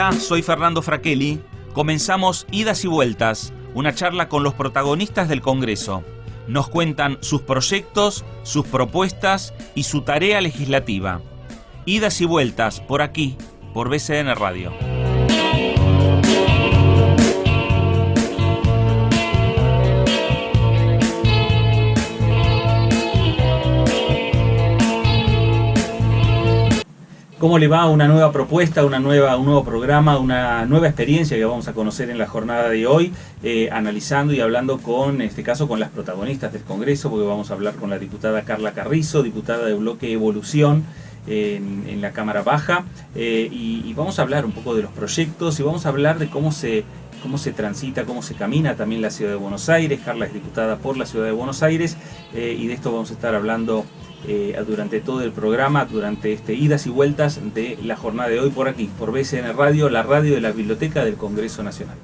Hola, soy Fernando Fraquelli. Comenzamos Idas y Vueltas, una charla con los protagonistas del Congreso. Nos cuentan sus proyectos, sus propuestas y su tarea legislativa. Idas y Vueltas, por aquí, por BCN Radio. ¿Cómo le va? Una nueva propuesta, un nuevo programa, una nueva experiencia que vamos a conocer en la jornada de hoy, analizando y hablando con, en este caso, con las protagonistas del Congreso, porque vamos a hablar con la diputada Carla Carrizo, diputada de Bloque Evolución en la Cámara Baja, y vamos a hablar un poco de los proyectos y vamos a hablar de cómo se transita, cómo se camina también la Ciudad de Buenos Aires. Carla es diputada por la Ciudad de Buenos Aires, y de esto vamos a estar hablando durante todo el programa, durante Idas y Vueltas de la jornada de hoy por aquí, por BCN Radio, la radio de la Biblioteca del Congreso Nacional.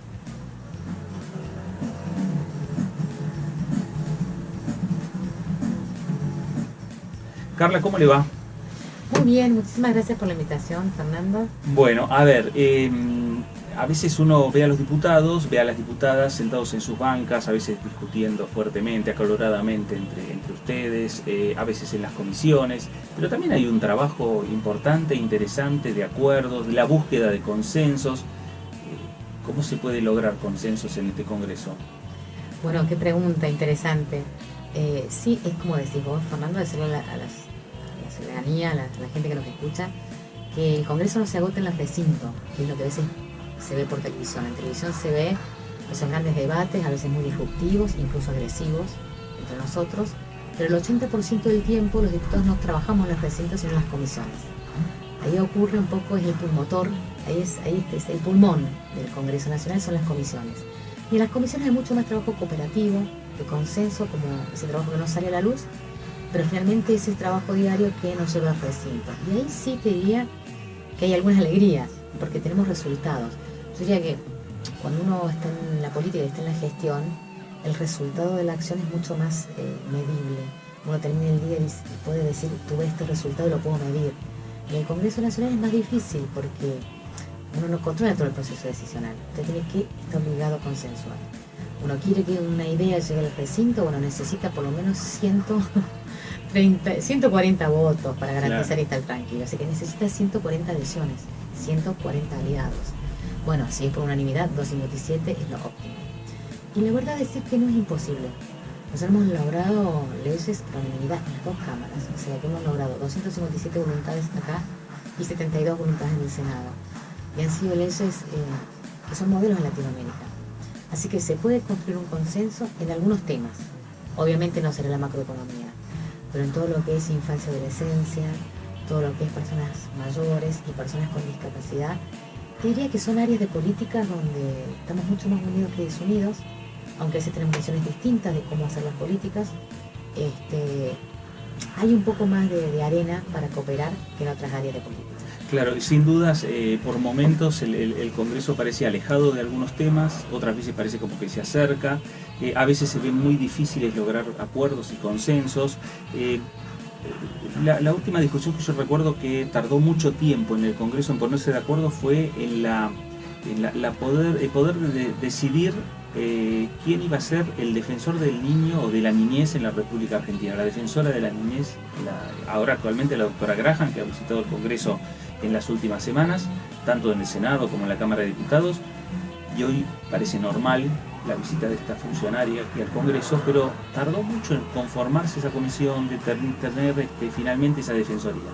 Carla, ¿cómo le va? Muy bien, muchísimas gracias por la invitación, Fernando. Bueno, a ver, a veces uno ve a los diputados, ve a las diputadas sentados en sus bancas, a veces discutiendo fuertemente, acaloradamente entre ustedes, a veces en las comisiones, pero también hay un trabajo importante, interesante, de acuerdos, de la búsqueda de consensos. ¿Cómo se puede lograr consensos en este Congreso? Bueno, qué pregunta interesante. Sí, es como decís vos, Fernando, decirle a la ciudadanía, a la gente que nos escucha, que el Congreso no se agota en el recinto, que es lo que a veces se ve por televisión. En televisión se ve esos grandes debates, a veces muy disruptivos, incluso agresivos entre nosotros, pero el 80% del tiempo los diputados no trabajamos en los recintos sino en las comisiones. Ahí ocurre un poco, es el pulmotor, ahí es el pulmón del Congreso Nacional, son las comisiones. Y en las comisiones hay mucho más trabajo cooperativo, de consenso, como ese trabajo que no sale a la luz, pero finalmente ese trabajo diario que nos lleva al recinto. Y ahí sí te diría que hay algunas alegrías, porque tenemos resultados. Yo diría que cuando uno está en la política y está en la gestión, el resultado de la acción es mucho más medible. Uno termina el día y puede decir, tuve este resultado y lo puedo medir. En el Congreso Nacional es más difícil porque uno no controla todo el proceso decisional. Usted tiene que estar obligado a consensuar. Uno quiere que una idea llegue al recinto, bueno, necesita por lo menos 140 votos para garantizar y estar tranquilo. Así que necesita 140 adhesiones, 140 aliados. Bueno, si es por unanimidad, 257 es lo óptimo. Y la verdad es decir que no es imposible. Nosotros hemos logrado leyes por unanimidad en las dos cámaras. O sea que hemos logrado 257 voluntades acá y 72 voluntades en el Senado. Y han sido leyes que son modelos en Latinoamérica. Así que se puede construir un consenso en algunos temas. Obviamente no será la macroeconomía, pero en todo lo que es infancia y adolescencia, todo lo que es personas mayores y personas con discapacidad, te diría que son áreas de políticas donde estamos mucho más unidos que desunidos, aunque a veces tenemos visiones distintas de cómo hacer las políticas. Hay un poco más de arena para cooperar que en otras áreas de política. Claro, y sin dudas, por momentos el Congreso parece alejado de algunos temas, otras veces parece como que se acerca, a veces se ven muy difíciles lograr acuerdos y consensos. La última discusión que yo recuerdo que tardó mucho tiempo en el Congreso en ponerse de acuerdo fue en el poder de decidir quién iba a ser el defensor del niño o de la niñez en la República Argentina. La defensora de la niñez, ahora actualmente la doctora Graham, que ha visitado el Congreso en las últimas semanas, tanto en el Senado como en la Cámara de Diputados, y hoy parece normal la visita de esta funcionaria aquí al Congreso, pero tardó mucho en conformarse esa comisión, de tener finalmente esa defensoría.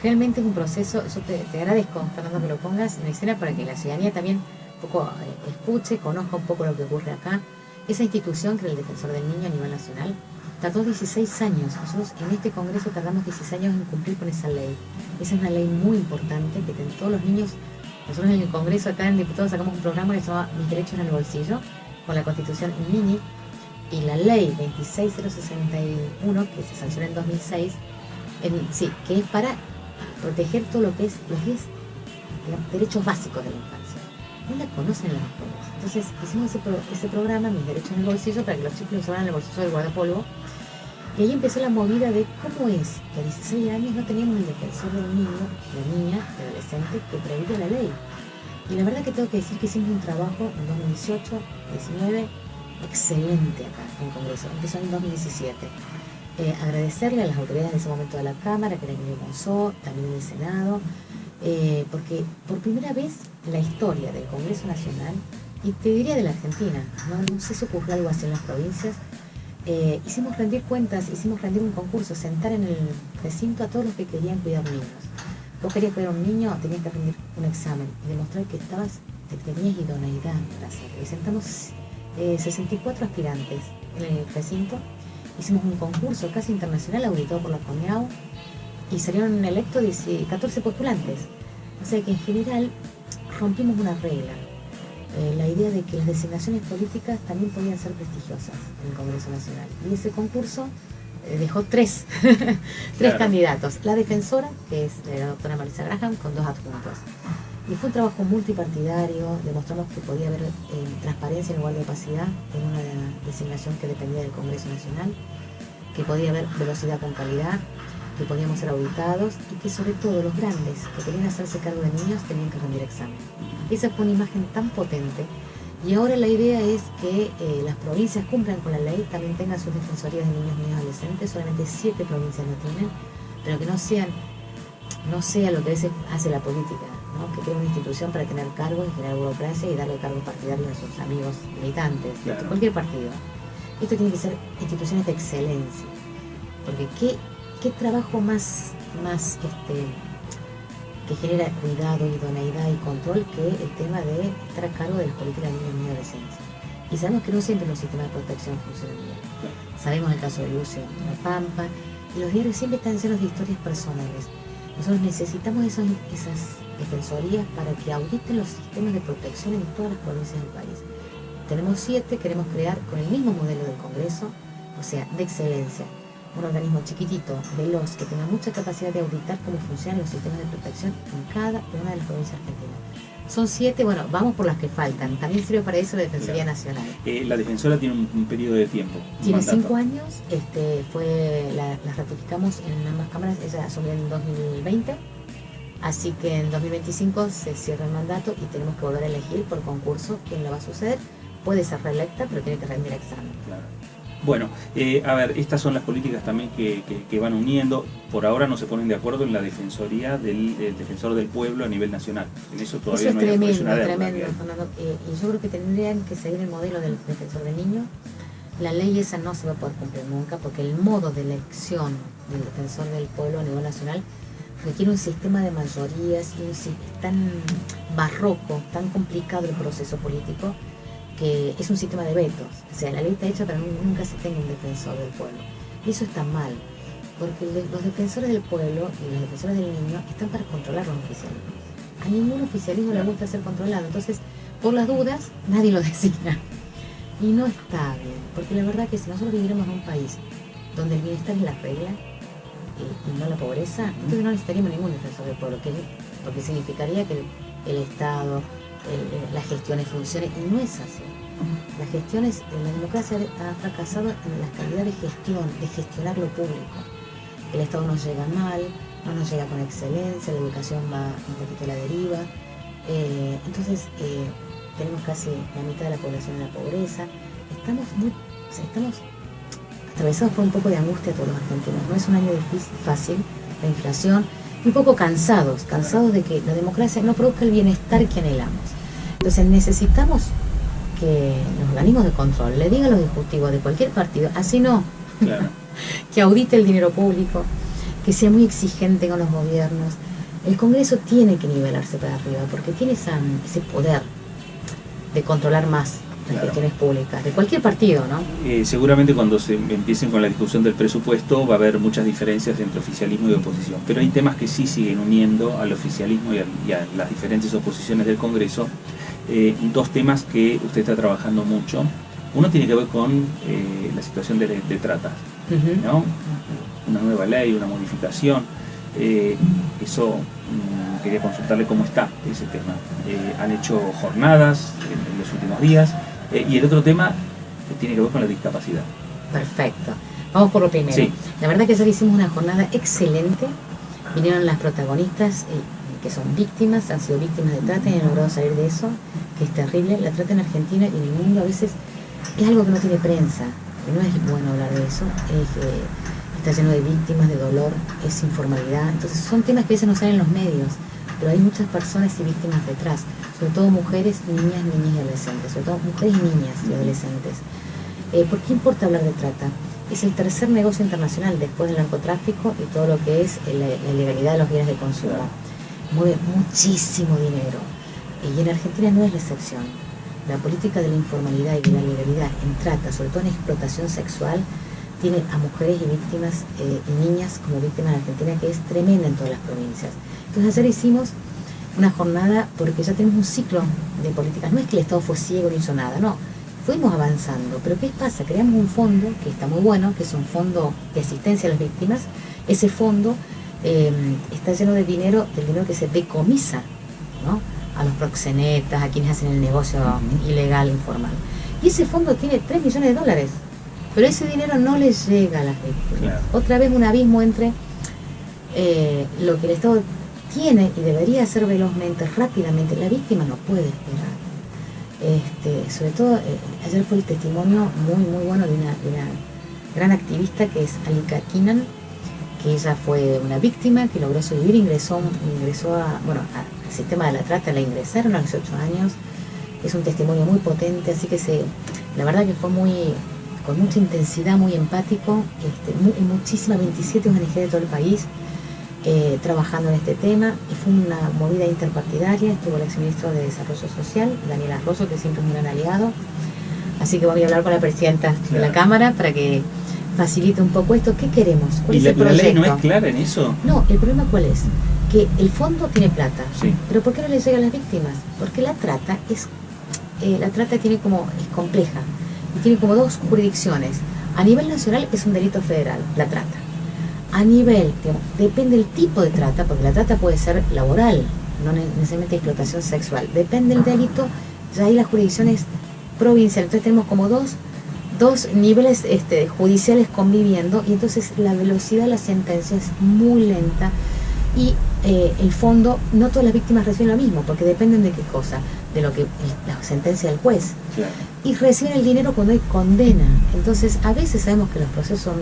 Realmente es un proceso. Yo te agradezco, Fernando, que lo pongas en escena para que la ciudadanía también un poco escuche, conozca un poco lo que ocurre acá. Esa institución, que es el Defensor del Niño a nivel nacional, tardó 16 años. Nosotros en este Congreso tardamos 16 años en cumplir con esa ley. Esa es una ley muy importante que tienen todos los niños. Nosotros en el Congreso, acá en Diputados, sacamos un programa que se llama Mis Derechos en el Bolsillo, con la Constitución Mini, y la ley 26061, que se sancionó en 2006, que es para proteger todo lo que es los derechos básicos de la infancia. No la conocen en las escuelas. Entonces hicimos ese programa, Mis Derechos en el Bolsillo, para que los chicos lo usaran en el bolsillo del guardapolvo. Y ahí empezó la movida de cómo es que a 16 años no teníamos el defensor del niño, la niña, el adolescente, que prevía la ley. Y la verdad que tengo que decir que hicimos un trabajo en 2018, 2019, excelente acá en el Congreso. Empezó en 2017. Agradecerle a las autoridades de ese momento de la Cámara, que era Emilio Monzó, también del Senado, porque por primera vez en la historia del Congreso Nacional, y te diría de la Argentina, no sé si ocurrió algo así en las provincias, hicimos rendir cuentas, hicimos rendir un concurso, sentar en el recinto a todos los que querían cuidar niños. Vos querías cuidar a un niño, tenías que rendir un examen y demostrar que tenías idoneidad para hacerlo. Y sentamos 64 aspirantes en el recinto, hicimos un concurso casi internacional auditado por la CONEAU y salieron electos 14 postulantes. O sea que en general rompimos una regla. La idea de que las designaciones políticas también podían ser prestigiosas en el Congreso Nacional. Y ese concurso dejó tres candidatos. La defensora, que es la doctora Marisa Graham, con 2 adjuntos. Y fue un trabajo multipartidario, demostramos que podía haber transparencia en lugar de opacidad en una designación que dependía del Congreso Nacional, que podía haber velocidad con calidad, que podíamos ser auditados y que sobre todo los grandes que querían hacerse cargo de niños tenían que rendir examen. Esa fue una imagen tan potente y ahora la idea es que las provincias cumplan con la ley, también tengan sus defensorías de niños y adolescentes, solamente 7 provincias lo tienen, pero que no sea lo que a veces hace la política, ¿no? Que crea una institución para tener cargos y generar burocracia y darle cargos partidarios a sus amigos militantes, claro, de cualquier partido. Esto tiene que ser instituciones de excelencia, porque ¿qué trabajo más que genera cuidado, idoneidad y control que el tema de estar a cargo de las políticas de niños y adolescentes? Y sabemos que no siempre los sistemas de protección funcionan bien. Sabemos el caso de Lucio en La Pampa, y los diarios siempre están llenos de historias personales. Nosotros necesitamos esas defensorías para que auditen los sistemas de protección en todas las provincias del país. Tenemos 7, queremos crear con el mismo modelo del Congreso, o sea, de excelencia. Un organismo chiquitito, veloz, que tenga mucha capacidad de auditar cómo funcionan los sistemas de protección en cada una de las provincias argentinas. Son 7, bueno, vamos por las que faltan. También sirve para eso la Defensoría Nacional. La defensora tiene un periodo de tiempo. Tiene 5 años, las ratificamos en ambas cámaras, ella asumió en 2020, así que en 2025 se cierra el mandato y tenemos que volver a elegir por concurso quién le va a suceder. Puede ser reelecta, pero tiene que rendir examen. Claro. Bueno, a ver, estas son las políticas también que van uniendo. Por ahora no se ponen de acuerdo en la defensoría del defensor del pueblo a nivel nacional. En eso todavía eso es no tremendo, hay una tremendo, Fernando. Y yo creo que tendrían que seguir el modelo del defensor del niño. La ley esa no se va a poder cumplir nunca porque el modo de elección del defensor del pueblo a nivel nacional requiere un sistema de mayorías y tan barroco, tan complicado el proceso político, que es un sistema de vetos. O sea, la ley está hecha para que nunca se tenga un defensor del pueblo. Y eso está mal, porque los defensores del pueblo y los defensores del niño están para controlar los oficialismos. A ningún oficialismo le gusta ser controlado, entonces, por las dudas, nadie lo designa. Y no está bien, porque la verdad que si nosotros viviéramos en un país donde el bienestar es la regla y no la pobreza, entonces no necesitaríamos ningún defensor del pueblo, porque significaría que el Estado, las gestiones funcionen, y no es así. Las gestiones, la democracia ha fracasado en la calidad de gestionar lo público. El Estado nos llega mal, no nos llega con excelencia, la educación va un poquito a la deriva, entonces tenemos casi la mitad de la población en la pobreza, estamos atravesados por un poco de angustia todos los argentinos. No es un año difícil, fácil, la inflación, un poco cansados de que la democracia no produzca el bienestar que anhelamos. Entonces necesitamos que los organismos de control le digan a los ejecutivos de cualquier partido, así no, claro, que audite el dinero público, que sea muy exigente con los gobiernos. El Congreso tiene que nivelarse para arriba porque tiene ese poder de controlar más las gestiones públicas, de cualquier partido, ¿no? Seguramente cuando se empiecen con la discusión del presupuesto va a haber muchas diferencias entre oficialismo y oposición, pero hay temas que sí siguen uniendo al oficialismo y a las diferentes oposiciones del Congreso. 2 temas que usted está trabajando mucho. Uno tiene que ver con la situación de trata, ¿no? Una nueva ley, una modificación. Eso quería consultarle cómo está ese tema. Han hecho jornadas en los últimos días. Y el otro tema tiene que ver con la discapacidad. Perfecto. Vamos por lo primero. Sí. La verdad que ayer hicimos una jornada excelente. Vinieron las protagonistas, que son víctimas, han sido víctimas de trata y han logrado salir de eso, que es terrible. La trata en Argentina y en el mundo a veces es algo que no tiene prensa, y no es bueno hablar de eso, está lleno de víctimas, de dolor, es informalidad. Entonces son temas que a veces no salen en los medios, pero hay muchas personas y víctimas detrás, sobre todo mujeres, niñas y adolescentes, sobre todo mujeres y niñas y adolescentes. ¿Por qué importa hablar de trata? Es el tercer negocio internacional después del narcotráfico y todo lo que es la ilegalidad de los bienes de consumo. Mueve muchísimo dinero y en Argentina no es la excepción. La política de la informalidad y de la legalidad en trata, sobre todo en explotación sexual, tiene a mujeres y víctimas y niñas como víctimas en Argentina, que es tremenda en todas las provincias. Entonces ayer hicimos una jornada porque ya tenemos un ciclo de políticas. No es que el Estado fue ciego ni hizo nada, no. Fuimos avanzando, pero ¿qué pasa? Creamos un fondo que está muy bueno, que es un fondo de asistencia a las víctimas. Ese fondo está lleno de dinero, del dinero que se decomisa, ¿no?, a los proxenetas, a quienes hacen el negocio ilegal, informal. Y ese fondo tiene 3 millones de dólares, pero ese dinero no les llega a las víctimas. Claro. Otra vez un abismo entre lo que el Estado tiene y debería hacer velozmente, rápidamente. La víctima no puede esperar. Sobre todo, ayer fue el testimonio muy bueno de una gran activista que es Alika Kinan, que ella fue una víctima que logró sobrevivir, ingresó al sistema de la trata, la ingresaron a los 18 años. Es un testimonio muy potente, así que la verdad que fue con mucha intensidad, muy empático, muchísimas 27 ONG de todo el país trabajando en este tema, y fue una movida interpartidaria. Estuvo el exministro de Desarrollo Social, Daniel Arroyo, que siempre es un gran aliado, así que voy a hablar con la presidenta de la Cámara para que facilite un poco esto. ¿Qué queremos? ¿Cuál es el proyecto? ¿La ley no es clara en eso? No, el problema ¿cuál es? Que el fondo tiene plata, sí, pero ¿por qué no le llega a las víctimas? Porque la trata es compleja y tiene como 2 jurisdicciones. A nivel nacional es un delito federal, la trata. A nivel, depende del tipo de trata, porque la trata puede ser laboral, no necesariamente explotación sexual. Depende del delito, ya ahí la jurisdicción es provincial. Entonces tenemos como dos niveles judiciales conviviendo, y entonces la velocidad de la sentencia es muy lenta, y el fondo, no todas las víctimas reciben lo mismo, porque dependen de qué cosa, de lo que la sentencia del juez. Claro. Y reciben el dinero cuando hay condena. Entonces a veces sabemos que los procesos son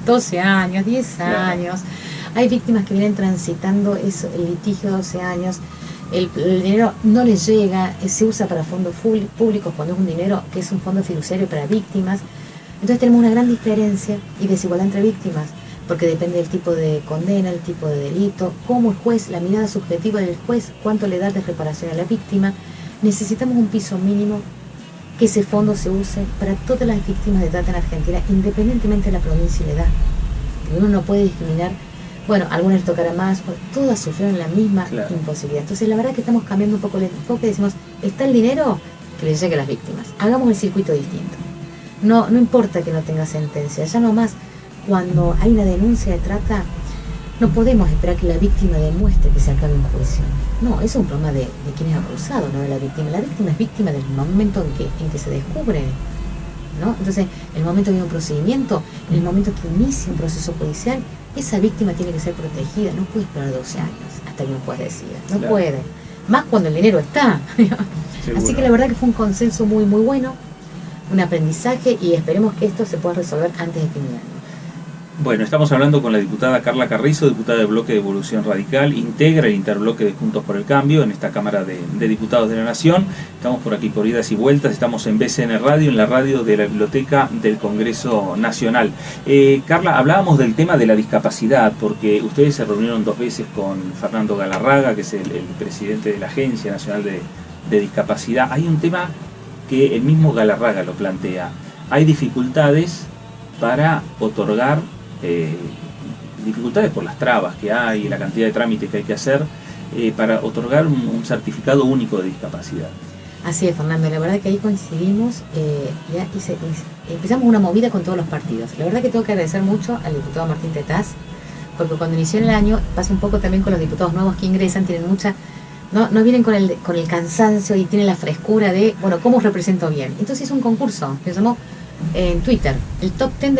12 años, 10 años. Hay víctimas que vienen transitando el litigio 12 años. El dinero no les llega, se usa para fondos públicos cuando es un dinero que es un fondo fiduciario para víctimas. Entonces tenemos una gran diferencia y desigualdad entre víctimas, porque depende del tipo de condena, el tipo de delito, cómo el juez, la mirada subjetiva del juez, cuánto le da de reparación a la víctima. Necesitamos un piso mínimo, que ese fondo se use para todas las víctimas de trata en Argentina, independientemente de la provincia y la edad. Uno no puede discriminar. Bueno, a algunas les tocará más, todas sufrieron la misma imposibilidad. Entonces la verdad que estamos cambiando un poco el enfoque, decimos, está el dinero, que le llegue a las víctimas. Hagamos el circuito distinto. No importa que no tenga sentencia, ya nomás cuando hay una denuncia de trata, no podemos esperar que la víctima demuestre que se acabe un juicio. No, eso es un problema de quien es acusado, no de la víctima. La víctima es víctima del momento en que se descubre, ¿no? Entonces, en el momento que hay un procedimiento, en el momento que inicia un proceso judicial, esa víctima tiene que ser protegida. No puede esperar 12 años hasta que un juez decida. No puede. Más cuando el dinero está. Así que la verdad que fue un consenso muy bueno, un aprendizaje, y esperemos que esto se pueda resolver antes de fin de año. Bueno, estamos hablando con la diputada Carla Carrizo, diputada del Bloque de Evolución Radical, integra el interbloque de Juntos por el Cambio en esta Cámara de Diputados de la Nación. Estamos por aquí por idas y vueltas, estamos en BCN Radio, en la radio de la Biblioteca del Congreso Nacional. Carla, hablábamos del tema de la discapacidad, porque ustedes se reunieron 2 veces con Fernando Galarraga, que es el presidente de la Agencia Nacional de Discapacidad. Hay un tema que el mismo Galarraga lo plantea. Hay dificultades para otorgar, dificultades por las trabas que hay, la cantidad de trámites que hay que hacer para otorgar un certificado único de discapacidad. Así es, Fernando, la verdad que ahí coincidimos, empezamos una movida con todos los partidos. La verdad que tengo que agradecer mucho al diputado Martín Tetaz, porque cuando inició el año, pasa un poco también con los diputados nuevos que ingresan, tienen mucha, no vienen con el cansancio y tienen la frescura de, bueno, ¿cómo represento bien? Entonces es un concurso, se llamó en Twitter, el top 10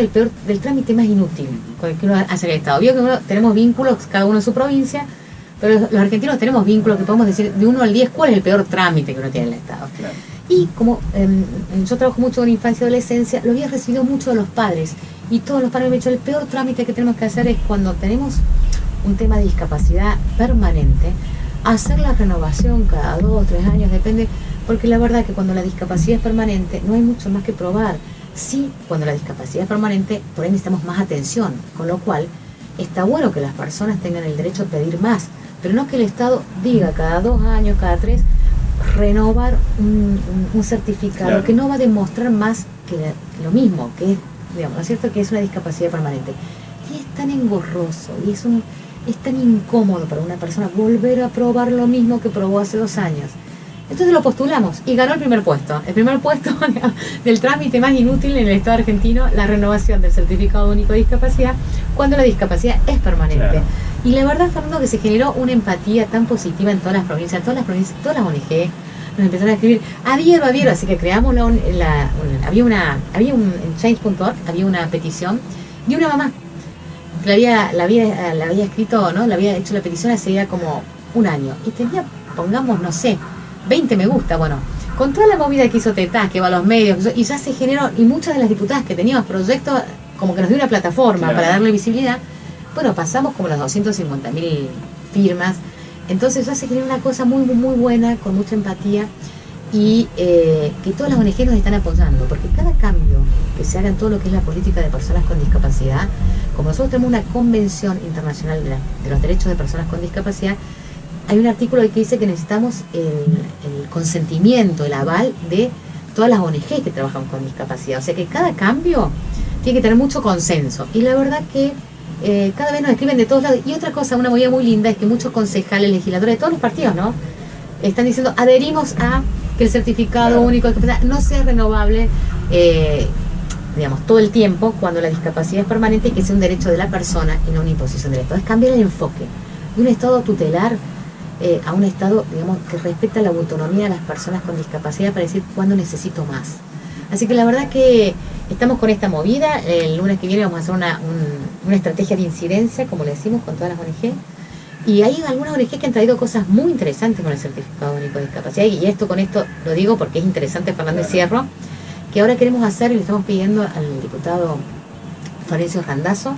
del trámite más inútil con el que uno hace el Estado. Vio que tenemos vínculos, cada uno en su provincia, pero los argentinos tenemos vínculos que podemos decir de 1 al 10 cuál es el peor trámite que uno tiene en el Estado. Claro. Y como yo trabajo mucho con infancia y adolescencia, lo había recibido mucho de los padres. Y todos los padres me han dicho, el peor trámite que tenemos que hacer es cuando tenemos un tema de discapacidad permanente, hacer la renovación cada 2 o 3 años, depende, porque la verdad que cuando la discapacidad es permanente no hay mucho más que probar. Sí, cuando la discapacidad es permanente, por ahí necesitamos más atención, con lo cual está bueno que las personas tengan el derecho a pedir más, pero no que el Estado diga cada 2 años, cada 3, renovar un certificado, claro, que no va a demostrar más que lo mismo, que es, digamos, ¿no es cierto?, que es una discapacidad permanente. Y es tan engorroso y es tan incómodo para una persona volver a probar lo mismo que probó hace 2 años. Entonces lo postulamos y ganó el primer puesto del trámite más inútil en el Estado argentino, la renovación del certificado único de discapacidad, cuando la discapacidad es permanente. Claro. Y la verdad, Fernando, que se generó una empatía tan positiva en todas las provincias, todas las ONG nos empezaron a escribir, adhiero, así que creamos en change.org había una petición de una mamá que la había escrito, ¿no? La había hecho la petición hace ya como 1 año y tenía, pongamos, no sé, 20 me gusta, bueno, con toda la movida que hizo Tetaz, que va a los medios, y ya se generó, y muchas de las diputadas que teníamos proyectos, como que nos dio una plataforma, claro, para darle visibilidad, bueno, pasamos como las 250.000 firmas, entonces ya se generó una cosa muy, muy buena, con mucha empatía, y que todas las ONG nos están apoyando, porque cada cambio que se haga en todo lo que es la política de personas con discapacidad, como nosotros tenemos una convención internacional de los derechos de personas con discapacidad, hay un artículo que dice que necesitamos el consentimiento, el aval de todas las ONG que trabajan con discapacidad. O sea que cada cambio tiene que tener mucho consenso. Y la verdad que cada vez nos escriben de todos lados. Y otra cosa, una movida muy linda, es que muchos concejales, legisladores de todos los partidos, ¿no?, están diciendo, adherimos a que el certificado, claro, único de discapacidad no sea renovable, digamos, todo el tiempo cuando la discapacidad es permanente, y que sea un derecho de la persona y no una imposición del Estado. Es cambiar el enfoque de un Estado tutelar a un Estado, digamos, que respeta la autonomía de las personas con discapacidad para decir cuándo necesito más. Así que la verdad que estamos con esta movida. El lunes que viene vamos a hacer una estrategia de incidencia, como le decimos, con todas las ONG. Y hay algunas ONG que han traído cosas muy interesantes con el certificado único de discapacidad. Y con esto lo digo porque es interesante, Fernando, claro, y cierro, que ahora queremos hacer, y le estamos pidiendo al diputado Florencio Randazzo,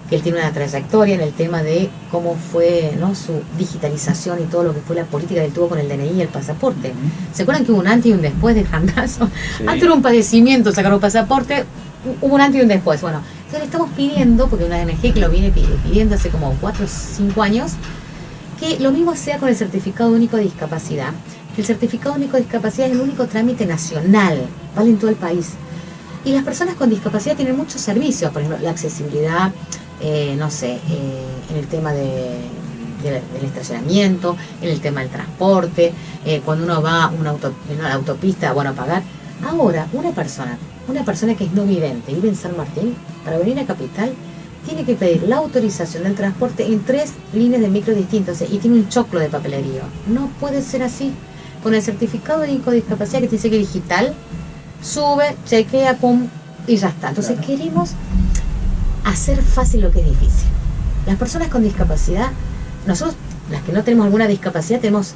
que él tiene una trayectoria en el tema de cómo fue, ¿no?, su digitalización y todo lo que fue la política que él tuvo con el DNI y el pasaporte. ¿Se acuerdan que hubo un antes y un después de Randazzo? Sí. Antes era un padecimiento sacar un pasaporte, hubo un antes y un después. Bueno, entonces le estamos pidiendo, porque una ONG que lo viene pidiendo hace como 4 o 5 años, que lo mismo sea con el certificado único de discapacidad. Que el certificado único de discapacidad es el único trámite nacional, vale en todo el país. Y las personas con discapacidad tienen muchos servicios, por ejemplo, la accesibilidad, no sé, en el tema del estacionamiento, en el tema del transporte, cuando uno va a una autopista, bueno, a pagar. Ahora, una persona que es no vidente, vive en San Martín, para venir a Capital, tiene que pedir la autorización del transporte en 3 líneas de micro distintas, y tiene un choclo de papelería. No puede ser así. Con el certificado único de discapacidad, que te dice que es digital, sube, chequea, pum, y ya está. Entonces, claro, queremos hacer fácil lo que es difícil. Las personas con discapacidad, nosotros, las que no tenemos alguna discapacidad, tenemos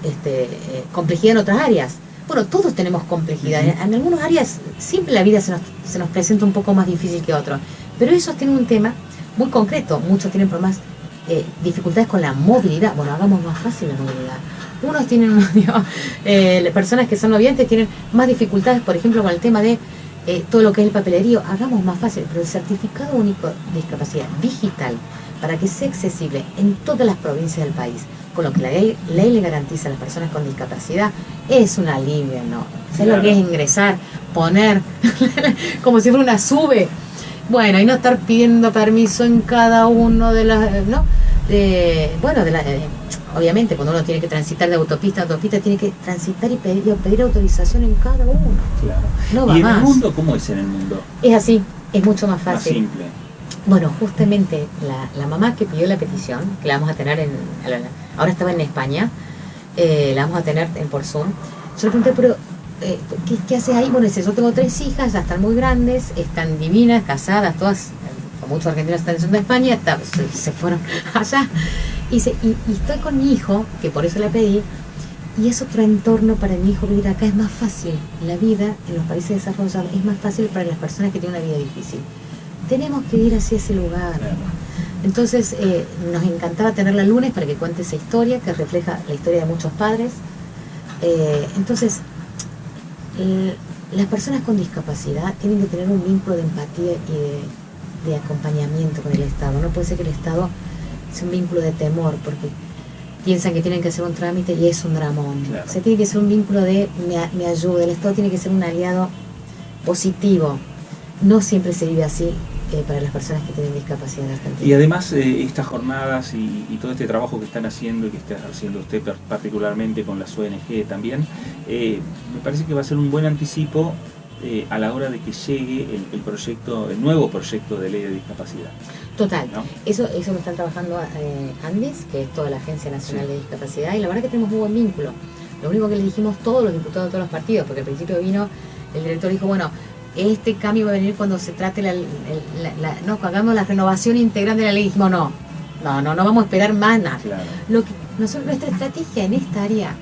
complejidad en otras áreas. Bueno, todos tenemos complejidad. En algunas áreas siempre la vida se nos presenta un poco más difícil que otros. Pero esos tienen un tema muy concreto. Muchos tienen problemas, dificultades con la movilidad. Bueno, hagamos más fácil la movilidad. Unos tienen, digamos, personas que son no videntes tienen más dificultades, por ejemplo, con el tema de todo lo que es el papelerío. Hagamos más fácil, pero el certificado único de discapacidad digital, para que sea accesible en todas las provincias del país, con lo que la ley le garantiza a las personas con discapacidad, es un alivio, ¿no? ¿Sabes lo que es ingresar, poner, como si fuera una sube? Bueno, y no estar pidiendo permiso en cada uno de las, ¿no? Obviamente, cuando uno tiene que transitar de autopista a autopista, tiene que transitar y pedir autorización en cada uno. Claro. No va ¿Y en más. el mundo cómo es en el mundo? Es así, es mucho más fácil. Más simple. Bueno, justamente la mamá que pidió la petición, que la vamos a tener ahora estaba en España, la vamos a tener por Zoom. Yo le pregunté, pero ¿qué haces ahí? Bueno, dice, yo tengo 3 hijas, ya están muy grandes, están divinas, casadas, todas, muchos argentinos están en España, se fueron allá. Y estoy con mi hijo, que por eso la pedí, y es otro entorno para mi hijo vivir acá. Es más fácil. La vida en los países desarrollados es más fácil para las personas que tienen una vida difícil. Tenemos que ir hacia ese lugar. Entonces, nos encantaba tenerla el lunes para que cuente esa historia, que refleja la historia de muchos padres. Entonces, las personas con discapacidad tienen que tener un vínculo de empatía y de acompañamiento con el Estado. No puede ser que el Estado sea un vínculo de temor, porque piensan que tienen que hacer un trámite y es un dramón. Claro. O sea, tiene que ser un vínculo de me ayuda. El Estado tiene que ser un aliado positivo. No siempre se vive así para las personas que tienen discapacidad en Argentina. Y además estas jornadas y todo este trabajo que están haciendo y que está haciendo usted particularmente con las ONG también, me parece que va a ser un buen anticipo a la hora de que llegue el nuevo proyecto de ley de discapacidad. Total, ¿no? Eso lo están trabajando Andis, que es toda la Agencia Nacional de Discapacidad, y la verdad que tenemos muy buen vínculo. Lo único que le dijimos todos los diputados de todos los partidos, porque al principio vino, el director dijo, bueno, este cambio va a venir cuando se trate no, hagamos la renovación integral de la ley. Dijimos, no vamos a esperar más nada. Claro. Nuestra estrategia en esta área,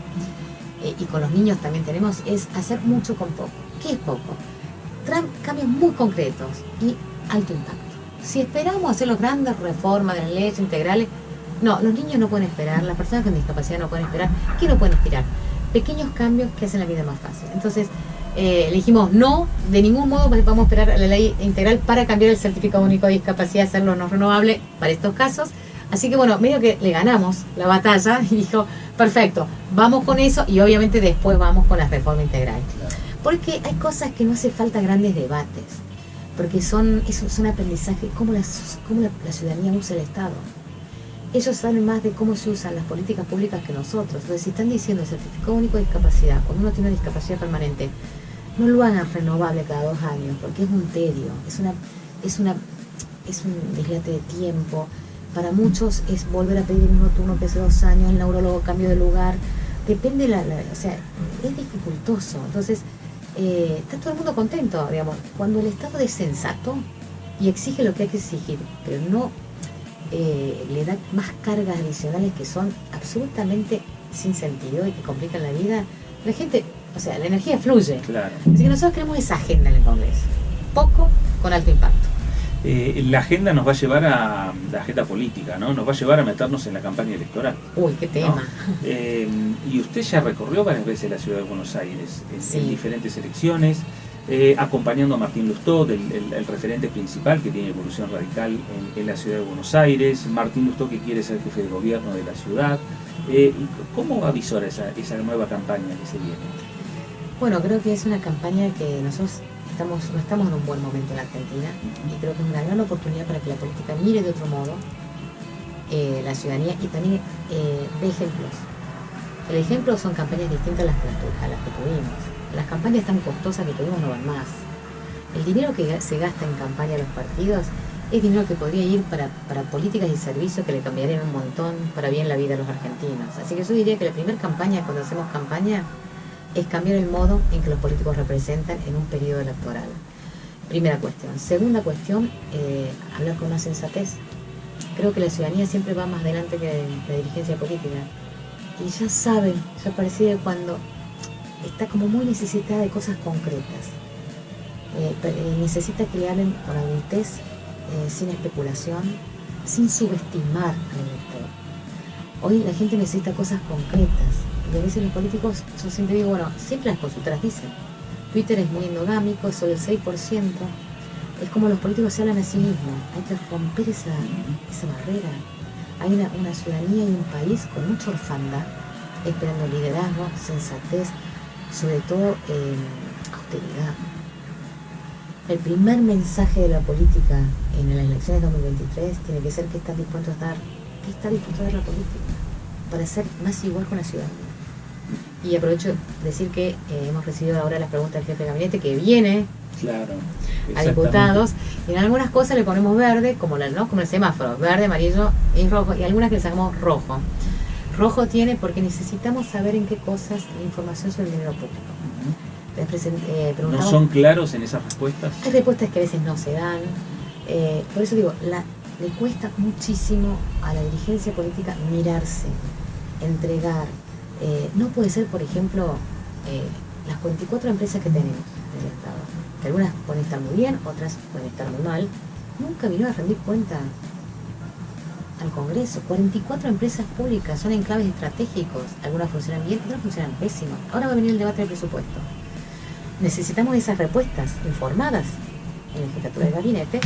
y con los niños también tenemos, es hacer mucho con poco. ¿Qué es poco? Cambios muy concretos y alto impacto. Si esperamos hacer las grandes reformas de las leyes integrales, no, los niños no pueden esperar, las personas con discapacidad no pueden esperar. ¿Qué no pueden esperar? Pequeños cambios que hacen la vida más fácil. Entonces, le dijimos, no, de ningún modo vamos a esperar a la ley integral para cambiar el certificado único de discapacidad, hacerlo no renovable para estos casos. Así que bueno, medio que le ganamos la batalla y dijo, perfecto, vamos con eso y obviamente después vamos con la reforma integral. Claro. Porque hay cosas que no hace falta grandes debates, porque son aprendizaje, cómo la ciudadanía usa el Estado. Ellos saben más de cómo se usan las políticas públicas que nosotros. Entonces, si están diciendo el certificado único de discapacidad, cuando uno tiene una discapacidad permanente, no lo hagan renovable cada 2 años, porque es un tedio, es un deslate de tiempo. Para muchos es volver a pedir el mismo turno que hace 2 años, el neurólogo cambio de lugar, depende, o sea, es dificultoso. Entonces, está todo el mundo contento, digamos. Cuando el Estado es sensato y exige lo que hay que exigir, pero no le da más cargas adicionales que son absolutamente sin sentido y que complican la vida, la gente, o sea, la energía fluye. Claro. Así que nosotros queremos esa agenda en el Congreso, poco con alto impacto. La agenda nos va a llevar a la agenda política, ¿no? Nos va a llevar a meternos en la campaña electoral. Uy, qué tema. ¿No? Y usted ya recorrió varias veces la ciudad de Buenos Aires en diferentes elecciones, acompañando a Martín Lustó, el referente principal que tiene Evolución Radical en la ciudad de Buenos Aires. Martín Lustó, que quiere ser jefe de gobierno de la ciudad. ¿Cómo avisora esa nueva campaña que se viene? Bueno, creo que es una campaña que nosotros no estamos en un buen momento en la Argentina, y creo que es una gran oportunidad para que la política mire de otro modo la ciudadanía y también dé ejemplos. El ejemplo son campañas distintas a las que tuvimos. Las campañas tan costosas que tuvimos no van más. El dinero que se gasta en campaña de los partidos es dinero que podría ir para políticas y servicios que le cambiarían un montón para bien la vida de los argentinos. Así que yo diría que la primera campaña, cuando hacemos campaña, es cambiar el modo en que los políticos representan en un periodo electoral. Primera cuestión. Segunda cuestión, hablar con una sensatez. Creo que la ciudadanía siempre va más adelante que la dirigencia política. Y ya sabe, ya parece cuando está como muy necesitada de cosas concretas. Necesita que le hablen con adultez, sin especulación, sin subestimar al elector. Hoy la gente necesita cosas concretas. Y a veces los políticos, yo siempre digo, bueno, siempre las consultoras dicen, Twitter es muy endogámico, solo el 6%, es como los políticos se hablan a sí mismos, hay que romper esa barrera. Hay una ciudadanía y un país con mucha orfandad, esperando liderazgo, sensatez, sobre todo austeridad. El primer mensaje de la política en las elecciones de 2023 tiene que ser qué está dispuesto a dar la política para ser más igual con la ciudadanía. Y aprovecho de decir que hemos recibido ahora las preguntas del jefe de gabinete que viene a diputados, y en algunas cosas le ponemos verde, como el semáforo, verde, amarillo y rojo, y algunas que le sacamos rojo. Rojo tiene porque necesitamos saber en qué cosas la información sobre el dinero público. ¿No son claros en esas respuestas? Hay respuestas que a veces no se dan. Por eso digo, le cuesta muchísimo a la dirigencia política mirarse, entregar. No puede ser, por ejemplo, las 44 empresas que tenemos en el Estado, que algunas pueden estar muy bien, otras pueden estar muy mal, nunca vinieron a rendir cuenta al Congreso. 44 empresas públicas, son enclaves estratégicos, algunas funcionan bien, otras funcionan pésimo. Ahora va a venir el debate del presupuesto. Necesitamos esas respuestas informadas en la jefatura del gabinete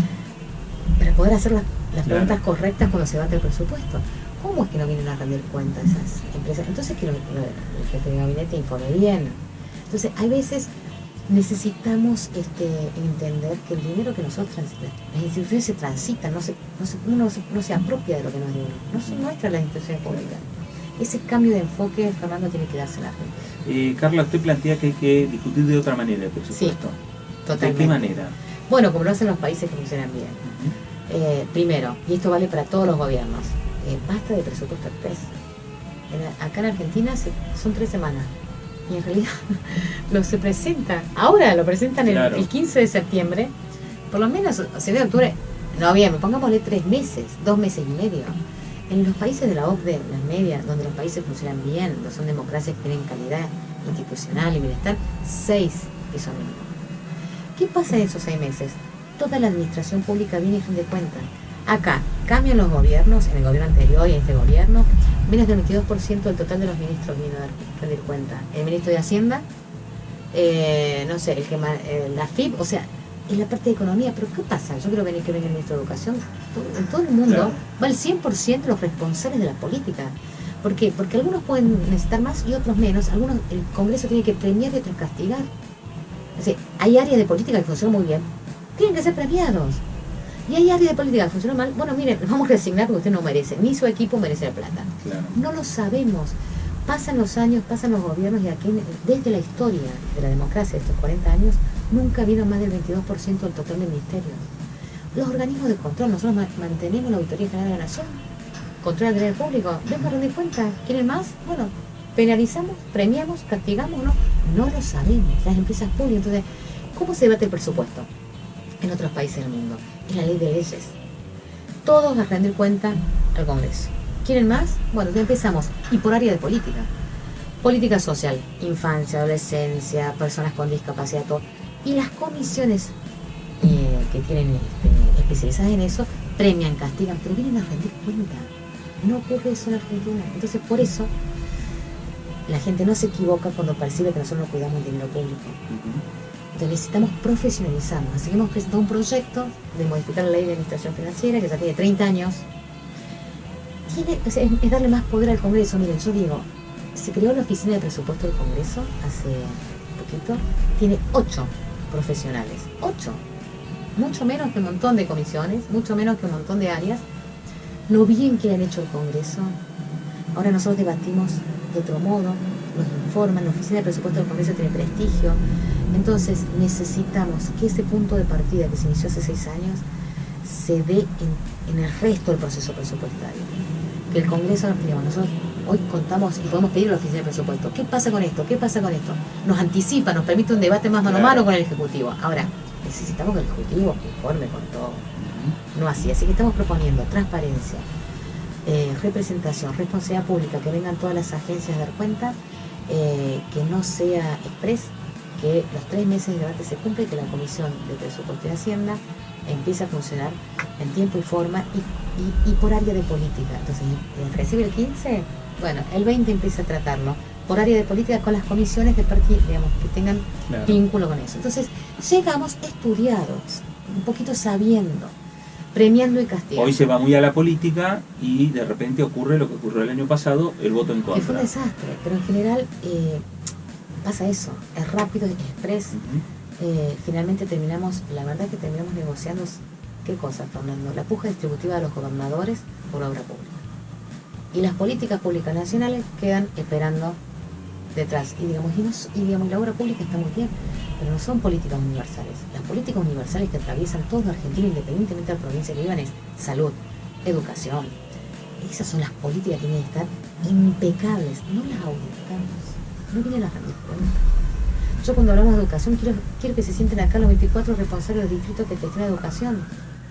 para poder hacer las preguntas correctas cuando se debate el presupuesto. ¿Cómo es que no vienen a rendir cuenta esas empresas? Entonces que el jefe de gabinete informe bien. Entonces, hay veces necesitamos entender que el dinero que nosotros las instituciones se transitan, uno no se apropia de lo que no es de uno. No son nuestras las instituciones públicas. Ese cambio de enfoque, Fernando, tiene que darse a la gente. Carla, usted plantea que hay que discutir de otra manera el presupuesto. Sí, totalmente. ¿De qué manera? Bueno, como lo hacen los países que funcionan bien. Primero, y esto vale para todos los gobiernos, basta de presupuesto express. Acá en Argentina son 3 semanas. Y en realidad se presenta, ahora lo presentan el 15 de septiembre, por lo menos se ve octubre, noviembre, pongámosle 3 meses, 2 meses y medio. En los países de la OCDE, las medias, donde los países funcionan bien, donde son democracias que tienen calidad institucional y bienestar, 6 piso mínimo. ¿Qué pasa en esos 6 meses? Toda la administración pública viene y rinde cuenta. Acá cambian los gobiernos, en el gobierno anterior y en este gobierno, menos del 22% del total de los ministros vino a rendir cuenta. El ministro de Hacienda, no sé, la FIP, o sea, en la parte de economía. Pero ¿qué pasa? Yo quiero que venga el ministro de Educación. En todo el mundo va el 100% de los responsables de la política. ¿Por qué? Porque algunos pueden necesitar más y otros menos. Algunos el Congreso tiene que premiar y otros castigar. O sea, hay áreas de política que funcionan muy bien, tienen que ser premiados. Y hay áreas de política que funcionan mal. Bueno, miren, vamos a resignar porque usted no merece, ni su equipo merece la plata. Claro. No lo sabemos. Pasan los años, pasan los gobiernos y aquí, desde la historia de la democracia de estos 40 años, nunca ha habido más del 22% del total de ministerios. Los organismos de control, nosotros mantenemos la Auditoría General de la Nación, control del dinero público, venga a rendir cuenta, ¿quieren más? Bueno, penalizamos, premiamos, castigamos, no lo sabemos, las empresas públicas. Entonces, ¿cómo se debate el presupuesto en otros países del mundo? Es la ley de leyes. Todos a rendir cuenta al Congreso. ¿Quieren más? Bueno, ya empezamos. Y por área de política. Política social, infancia, adolescencia, personas con discapacidad, todo. Y las comisiones que tienen especializadas en eso, premian, castigan, pero vienen a rendir cuenta. No ocurre eso en Argentina. Entonces, por eso, la gente no se equivoca cuando percibe que nosotros no cuidamos el dinero público. Entonces necesitamos profesionalizarnos. Así que hemos presentado un proyecto de modificar la ley de administración financiera, que ya tiene 30 años. Es darle más poder al Congreso. Miren, yo digo, se creó la oficina de presupuesto del Congreso hace poquito, tiene 8 profesionales, 8, mucho menos que un montón de comisiones, mucho menos que un montón de áreas. Lo bien que le han hecho el Congreso. Ahora nosotros debatimos de otro modo, nos informan, la oficina de presupuesto del Congreso tiene prestigio. Entonces necesitamos que ese punto de partida que se inició hace 6 años se dé en el resto del proceso presupuestario. Que el Congreso, digamos, nosotros hoy contamos y podemos pedir a la oficina de presupuesto, ¿qué pasa con esto? ¿Qué pasa con esto? Nos anticipa, nos permite un debate más mano a mano con el Ejecutivo. Ahora, necesitamos que el Ejecutivo informe con todo. No así que estamos proponiendo transparencia, representación, responsabilidad pública, que vengan todas las agencias a dar cuenta, que no sea express, que los 3 meses de debate se cumpla y que la Comisión de Presupuesto y Hacienda empiece a funcionar en tiempo y forma y por área de política. Entonces, recibe el 15, bueno, el 20 empieza a tratarlo por área de política con las comisiones de partido, digamos, que tengan vínculo con eso. Entonces, llegamos estudiados, un poquito sabiendo, premiando y castigando. Hoy se va muy a la política y de repente ocurre lo que ocurrió el año pasado, el voto en contra. Que fue un desastre, pero en general pasa eso, es rápido, es express. Finalmente terminamos negociando, ¿qué cosa, Fernando? La puja distributiva de los gobernadores por obra pública. Y las políticas públicas nacionales quedan esperando detrás. Y digamos, la obra pública está muy bien, pero no son políticas universales. Las políticas universales que atraviesan todo Argentina, independientemente de la provincia que vivan, es salud, educación. Esas son las políticas que tienen que estar impecables. No las auditamos, no vienen a rendir cuenta. Yo cuando hablamos de educación quiero que se sienten acá los 24 responsables del distrito que gestionan educación.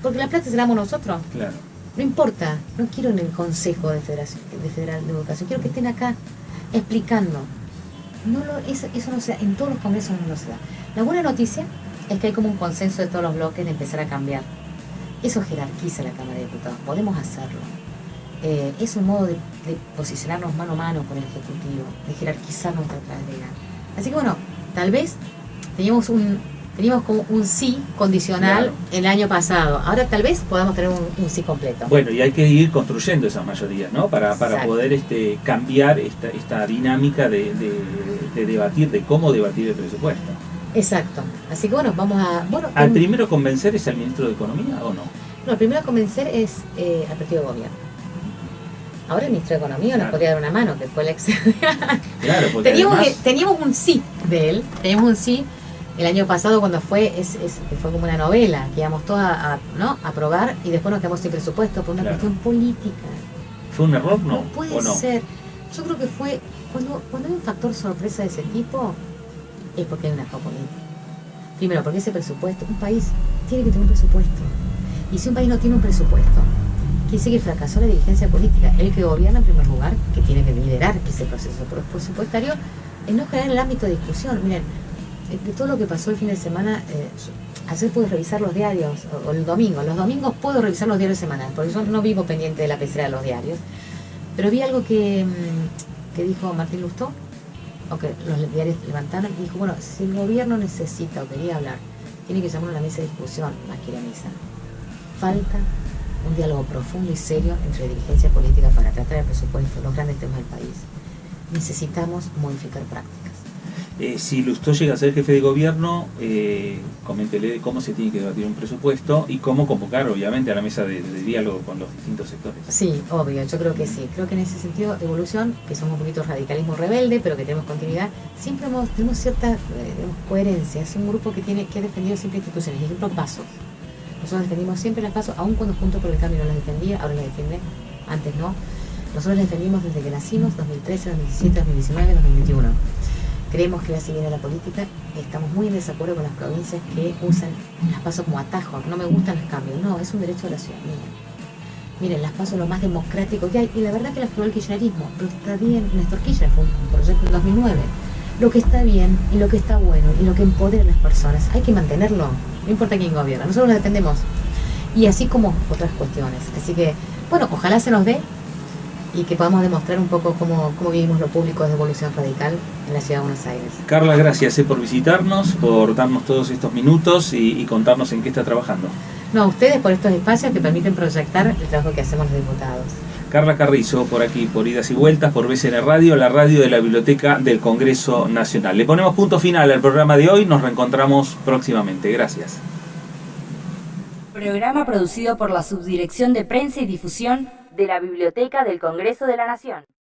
Porque la plata se la damos nosotros. Claro. No importa, no quiero en el Consejo de Federal de Educación, quiero que estén acá explicando. Eso no se da, en todos los congresos no se da. La buena noticia es que hay como un consenso de todos los bloques de empezar a cambiar. Eso jerarquiza la Cámara de Diputados, podemos hacerlo. Es un modo de posicionarnos mano a mano con el Ejecutivo, de jerarquizar nuestra tarea. Así que bueno, tal vez teníamos como un sí condicional, claro, el año pasado. Ahora tal vez podamos tener un sí completo. Bueno, y hay que ir construyendo esas mayorías, ¿no? Para poder cambiar esta dinámica de debatir, de cómo debatir el presupuesto. Exacto. Así que bueno, vamos a... ¿Al primero convencer es al ministro de Economía o no? No, el primero a convencer es al partido de gobierno. Ahora el ministro de Economía nos podría dar una mano, que fue el ex... Claro, porque teníamos un sí de él, teníamos un sí el año pasado cuando fue como una novela, que íbamos todos a aprobar y después nos quedamos sin presupuesto por una cuestión política. ¿Fue un error? No puede ser. Yo creo que fue, cuando hay un factor sorpresa de ese tipo, es porque hay una acción política. Primero, porque ese presupuesto, un país tiene que tener un presupuesto. Y si un país no tiene un presupuesto, quiere decir que fracasó la dirigencia política. El que gobierna en primer lugar, que tiene que liderar ese proceso presupuestario, es no crear el ámbito de discusión. Miren, de todo lo que pasó el fin de semana, ayer pude revisar los diarios, o el domingo. Los domingos puedo revisar los diarios semanales, porque yo no vivo pendiente de la pecera de los diarios. Pero vi algo que dijo Martín Lustó, o que los diarios levantaron, y dijo, bueno, si el gobierno necesita o quería hablar, tiene que llamar a una mesa de discusión, más que la mesa. Falta un diálogo profundo y serio entre dirigencia política para tratar el presupuesto, los grandes temas del país. Necesitamos modificar prácticas. Si Lustó llega a ser jefe de gobierno, coméntele cómo se tiene que debatir un presupuesto y cómo convocar, obviamente, a la mesa de diálogo con los distintos sectores. Sí, obvio, yo creo que sí. Creo que en ese sentido, Evolución, que somos un poquito radicalismo rebelde, pero que tenemos continuidad, siempre tenemos cierta coherencia. Es un grupo que ha defendido siempre instituciones. Ejemplo, Pasos. Nosotros defendimos siempre las Pasos, aun cuando Juntos por el Cambio no las defendía, ahora las defiende, antes no. Nosotros las defendimos desde que nacimos, 2013, 2017, 2019, 2021. Creemos que va a seguir a la política, estamos muy en desacuerdo con las provincias que usan las PASO como atajo. No me gustan los cambios, no, es un derecho de la ciudadanía. Miren, las PASO es lo más democrático que hay, y la verdad que las probó el kirchnerismo, pero está bien. Néstor Kirchner fue un proyecto en 2009. Lo que está bien, y lo que está bueno, y lo que empodera a las personas, hay que mantenerlo, no importa quién gobierna, nosotros lo defendemos. Y así como otras cuestiones. Así que, bueno, ojalá se nos dé, y que podamos demostrar un poco cómo vivimos lo público de Evolución Radical en la Ciudad de Buenos Aires. Carla, gracias por visitarnos, por darnos todos estos minutos y contarnos en qué está trabajando. No, a ustedes por estos espacios que permiten proyectar el trabajo que hacemos los diputados. Carla Carrizo, por aquí, por Idas y Vueltas, por BCN Radio, la radio de la Biblioteca del Congreso Nacional. Le ponemos punto final al programa de hoy, nos reencontramos próximamente. Gracias. Programa producido por la Subdirección de Prensa y Difusión de la Biblioteca del Congreso de la Nación.